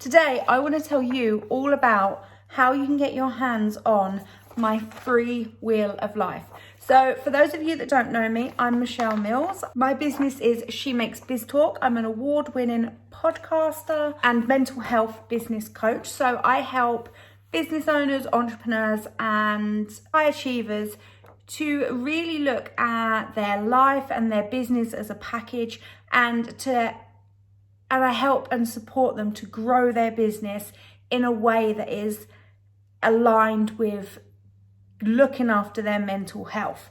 Today, I want to tell you all about how you can get your hands on my free Wheel of Life. So for those of you that don't know me, I'm Michelle Mills. My business is She Makes Biz Talk. I'm an award-winning podcaster and mental health business coach. So I help business owners, entrepreneurs, and high achievers to really look at their life and their business as a package, and I help and support them to grow their business in a way that is aligned with looking after their mental health.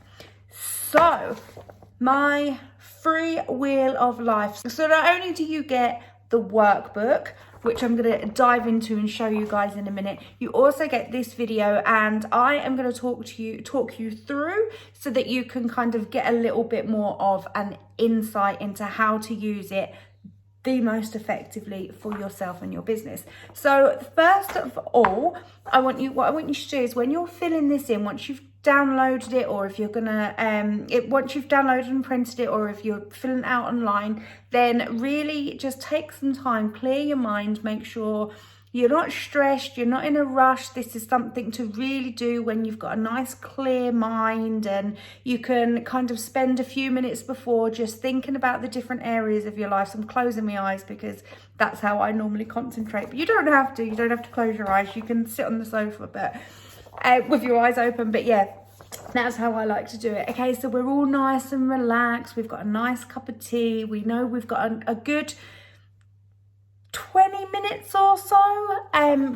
So my free Wheel of Life. So not only do you get the workbook, which I'm going to dive into and show you guys in a minute, you also get this video, and I am going to talk you through so that you can kind of get a little bit more of an insight into how to use it the most effectively for yourself and your business. So first of all, what I want you to do is, when you're filling this in, once you've downloaded it, or if you're gonna once you've downloaded and printed it, or if you're filling it out online, then really just take some time, clear your mind, make sure you're not stressed, you're not in a rush. This is something to really do when you've got a nice clear mind, and you can kind of spend a few minutes before just thinking about the different areas of your life. So I'm closing my eyes because that's how I normally concentrate, but you don't have to close your eyes. You can sit on the sofa but with your eyes open, but yeah, that's how I like to do it. Okay, so we're all nice and relaxed. We've got a nice cup of tea. We know we've got a good 20 minutes or so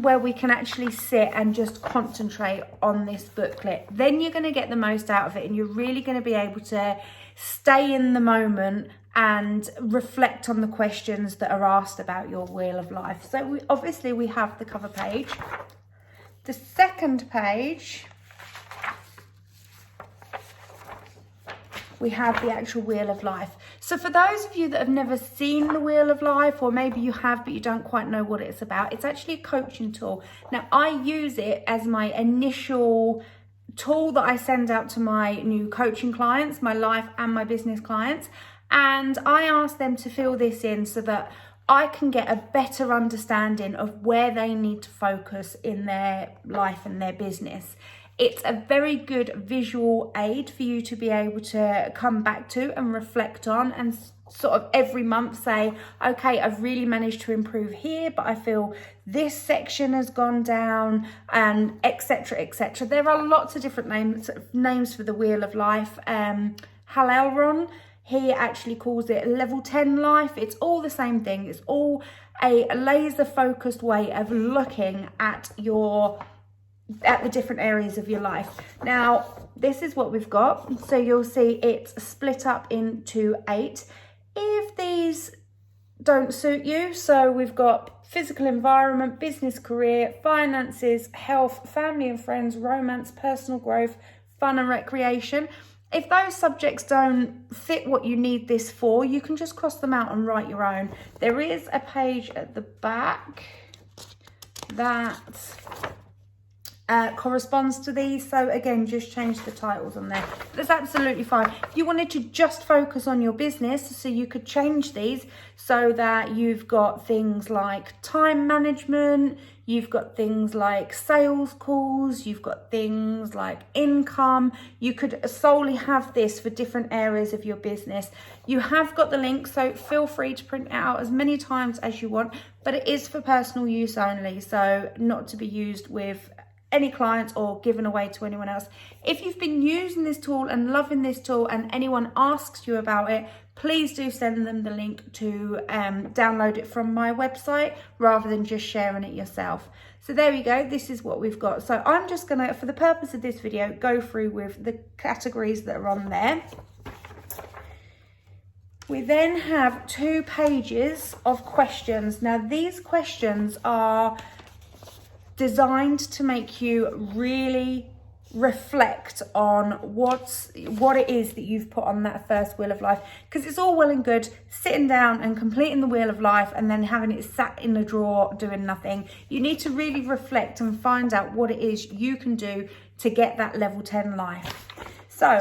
where we can actually sit and just concentrate on this booklet. Then you're going to get the most out of it, and you're really going to be able to stay in the moment and reflect on the questions that are asked about your Wheel of Life. So obviously we have the cover page. The second page, we have the actual Wheel of Life. So for those of you that have never seen the Wheel of Life, or maybe you have but you don't quite know what it's about, it's actually a coaching tool. Now, I use it as my initial tool that I send out to my new coaching clients, my life and my business clients, and I ask them to fill this in so that I can get a better understanding of where they need to focus in their life and their business. It's a very good visual aid for you to be able to come back to and reflect on, and sort of every month say, okay, I've really managed to improve here, but I feel this section has gone down, and etc, etc. There are lots of different names for the Wheel of Life. Halelron, he actually calls it level 10 life. It's all the same thing. It's all a laser focused way of looking at the different areas of your life. Now, this is what we've got. So you'll see it's split up into 8. If these don't suit you, so we've got physical environment, business, career, finances, health, family and friends, romance, personal growth, fun and recreation. If those subjects don't fit what you need this for, you can just cross them out and write your own. There is a page at the back that corresponds to these, so again, just change the titles on there. That's absolutely fine. If you wanted to just focus on your business, so you could change these so that you've got things like time management, you've got things like sales calls, you've got things like income. You could solely have this for different areas of your business. You have got the link, so feel free to print it out as many times as you want, but it is for personal use only, so not to be used with any clients or given away to anyone else. If you've been using this tool and loving this tool, and anyone asks you about it, please do send them the link to download it from my website rather than just sharing it yourself. So there we go. This is what we've got. So I'm just gonna, for the purpose of this video, go through with the categories that are on there. We then have 2 pages of questions. Now, these questions are designed to make you really reflect on what it is that you've put on that first Wheel of Life, because it's all well and good sitting down and completing the Wheel of Life and then having it sat in a drawer doing nothing. You need to really reflect and find out what it is you can do to get that level 10 life. So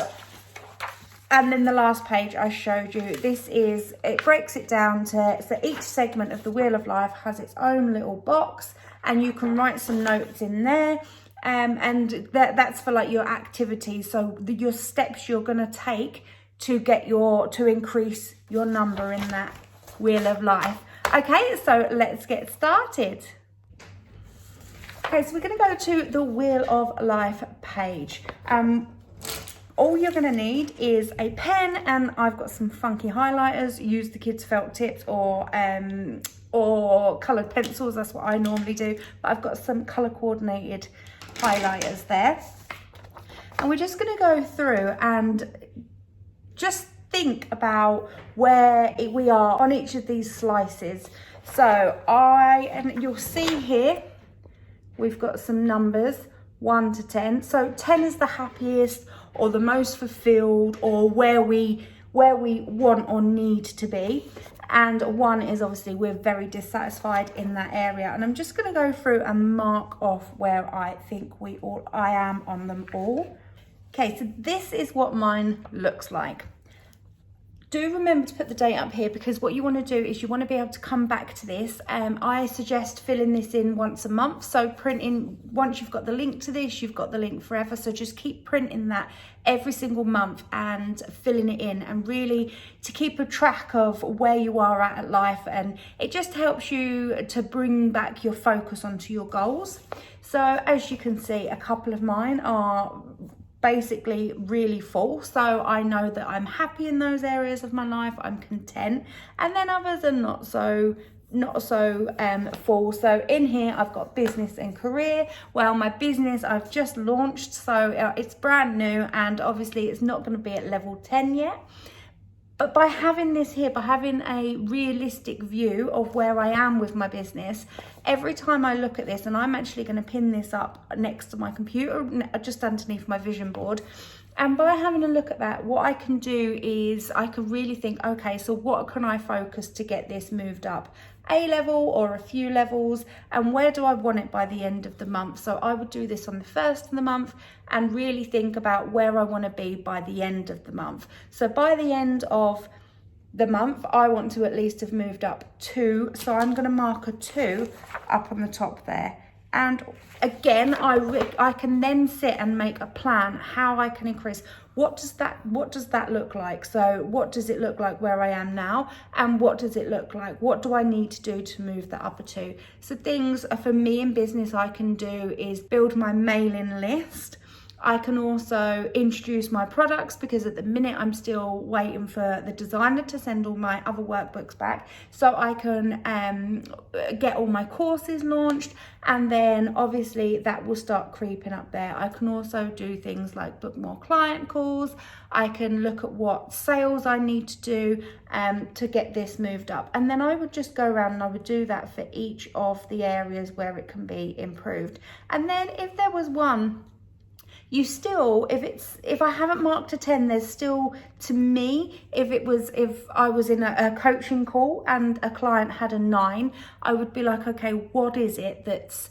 And then the last page I showed you, it breaks it down to, so each segment of the Wheel of Life has its own little box, and you can write some notes in there. And that's for like your activities. So your steps you're going to take to increase your number in that Wheel of Life. Okay, so let's get started. Okay, so we're going to go to the Wheel of Life page. All you're going to need is a pen, and I've got some funky highlighters. Use the kids' felt tips or coloured pencils. That's what I normally do. But I've got some colour coordinated highlighters there. And we're just going to go through and just think about where we are on each of these slices. So and you'll see here, we've got some numbers, 1 to 10. So 10 is the happiest or the most fulfilled, or where we want or need to be. And 1 is obviously we're very dissatisfied in that area. And I'm just going to go through and mark off where I think I am on them all. Okay, so this is what mine looks like. Do remember to put the date up here, because what you want to do is you want to be able to come back to this. I suggest filling this in once a month. So printing, once you've got the link to this, you've got the link forever. So just keep printing that every single month and filling it in, and really to keep a track of where you are at life. And it just helps you to bring back your focus onto your goals. So as you can see, a couple of mine are basically really full, so I know that I'm happy in those areas of my life, I'm content. And then others are not so full. So in here I've got business and career. Well, my business I've just launched, so it's brand new, and obviously it's not going to be at level 10 yet. But by having this here, by having a realistic view of where I am with my business, every time I look at this, and I'm actually going to pin this up next to my computer, just underneath my vision board. And by having a look at that, what I can do is I can really think, okay, so what can I focus to get this moved up a level or a few levels, and where do I want it by the end of the month? So I would do this on the first of the month and really think about where I want to be by the end of the month. So by the end of the month, I want to at least have moved up 2. So I'm going to mark a 2 up on the top there. And again, I can then sit and make a plan how I can increase. What does that look like? So what does it look like where I am now? And what does it look like? What do I need to do to move that up a 2? So things for me in business I can do is build my mailing list. I can also introduce my products, because at the minute I'm still waiting for the designer to send all my other workbooks back, so I can get all my courses launched, and then obviously that will start creeping up there. I can also do things like book more client calls. I can look at what sales I need to do to get this moved up, and then I would just go around and I would do that for each of the areas where it can be improved. And then if there was one, if I haven't marked a 10, there's still, to me, if I was in a coaching call and a client had a 9, I would be like, okay, what is it that's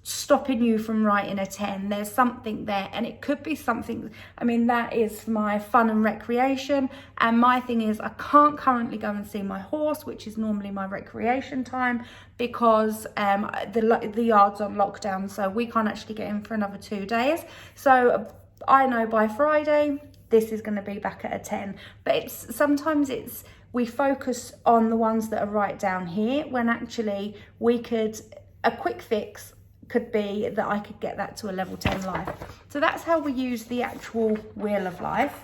stopping you from writing a 10? There's something there, and it could be something, I mean, that is my fun and recreation. And my thing is, I can't currently go and see my horse, which is normally my recreation time, because the yard's on lockdown, so we can't actually get in for another 2 days. So I know by Friday this is going to be back at a 10. But sometimes we focus on the ones that are right down here, when actually a quick fix could be that I could get that to a level 10 life. So that's how we use the actual Wheel of Life.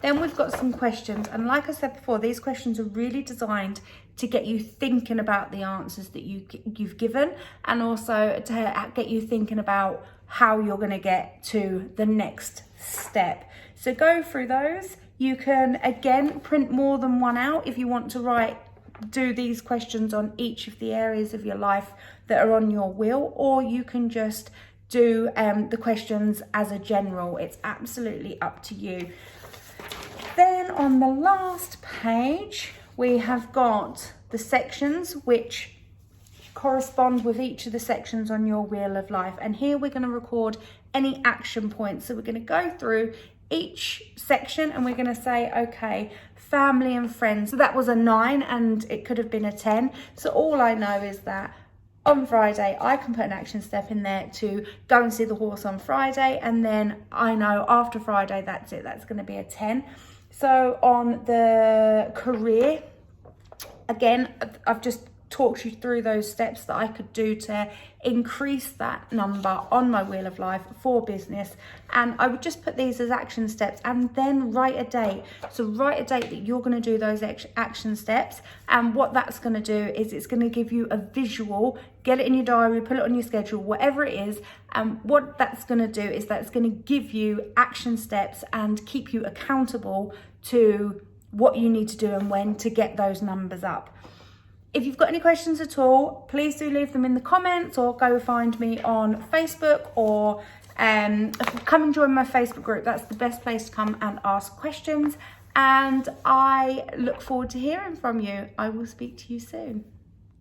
Then we've got some questions, and like I said before, these questions are really designed to get you thinking about the answers that you've given, and also to get you thinking about how you're going to get to the next step. So go through those. You can again print more than one out if you want to do these questions on each of the areas of your life that are on your wheel, or you can just do the questions as a general. It's absolutely up to you. Then on the last page, we have got the sections which correspond with each of the sections on your Wheel of Life. And here we're going to record any action points. So we're going to go through each section and we're going to say, okay, family and friends. So that was a 9 and it could have been a 10. So all I know is that on Friday, I can put an action step in there to go and see the horse on Friday. And then I know after Friday, that's it. That's going to be a 10. So on the career, again, I've just talked you through those steps that I could do to increase that number on my wheel of life for business. And I would just put these as action steps and then write a date. So write a date that you're going to do those action steps. And what that's going to do is it's going to give you a visual. Get it in your diary, put it on your schedule, whatever it is. And what that's going to do is that's going to give you action steps and keep you accountable to what you need to do and when to get those numbers up. If you've got any questions at all, please do leave them in the comments or go find me on Facebook or come and join my Facebook group. That's the best place to come and ask questions. And I look forward to hearing from you. I will speak to you soon.